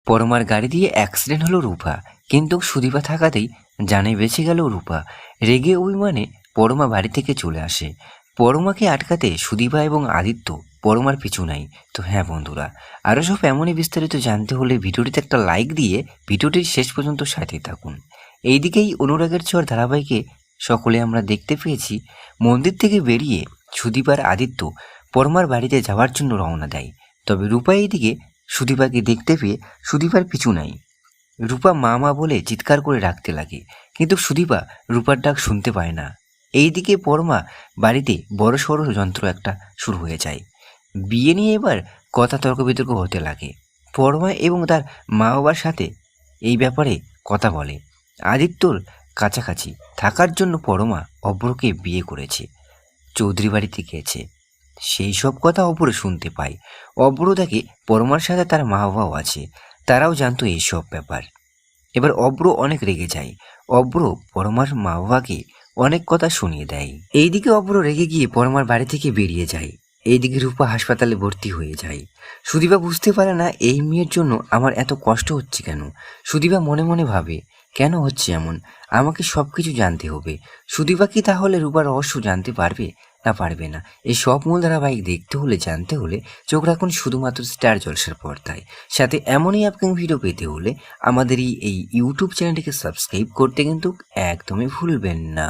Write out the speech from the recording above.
পরমার গাড়ি দিয়ে অ্যাক্সিডেন্ট হলো রূপা, কিন্তু সুদীপা থাকাতেই জানে বেঁচে গেল রূপা। রেগে অভিমানে পরমা বাড়ি থেকে চলে আসে। পরমাকে আটকাতে সুদীপা এবং আদিত্য পরমার পিছু নাই। তো হ্যাঁ বন্ধুরা, আরও সব এমনই বিস্তারিত জানতে হলে ভিডিওটিতে একটা লাইক দিয়ে ভিডিওটির শেষ পর্যন্ত সাথে থাকুন। এইদিকেই অনুরাগের ছোঁয়ার ধারাবাহিকে সকলে আমরা দেখতে পেয়েছি মন্দির থেকে বেরিয়ে সুদীপার আদিত্য পরমার বাড়িতে যাওয়ার জন্য রওনা দেয়। তবে রূপা এইদিকে সুদীপাকে দেখতে পেয়ে সুদীপার পিছু নাই। রূপা মা মা বলে চিৎকার করে ডাকতে লাগে, কিন্তু সুদীপা রূপার ডাক শুনতে পায় না। এইদিকে পরমা বাড়িতে বড় সড়ো যন্ত্র একটা শুরু হয়ে যায়। বিয়ে নিয়ে এবার কথা তর্ক বিতর্ক হতে লাগে। পরমা এবং তার মা বাবার সাথে এই ব্যাপারে কথা বলে। আদিত্যর কাছাকাছি থাকার জন্য পরমা অভ্রকে বিয়ে করেছে, চৌধুরী বাড়িতে গিয়েছে। সেই সব কথা অভ্র শুনতে পায়। অভ্র দেখে পরমার সাথে তার মা বাবাও আছে, তারাও জানতো এইসব ব্যাপার। এবার অভ্র অনেক রেগে যায়। অভ্র পরমার মা বাবাকে অনেক কথা শুনিয়ে দেয়। এইদিকে অভ্র রেগে গিয়ে পরমার বাড়ি থেকে বেরিয়ে যায়। এইদিকে রূপা হাসপাতালে ভর্তি হয়ে যায়। সুদীপা বুঝতে পারে না এই মেয়ের জন্য আমার এত কষ্ট হচ্ছে কেন। সুদীপা মনে মনে ভাবে, কেন হচ্ছে এমন, আমাকে সব কিছু জানতে হবে। সুদীপা কি তাহলে রূপার রহস্য জানতে পারবে না পারবে না? এই সব মূল ধারাবাহিক দেখতে হলে জানতে হলে চোখ রাখুন শুধুমাত্র স্টার জলসার পর্দায়। সাথে এমনই আপকামিং ভিডিও পেতে হলে আমাদের এই ইউটিউব চ্যানেলটিকে সাবস্ক্রাইব করতে কিন্তু একদমই ভুলবেন না।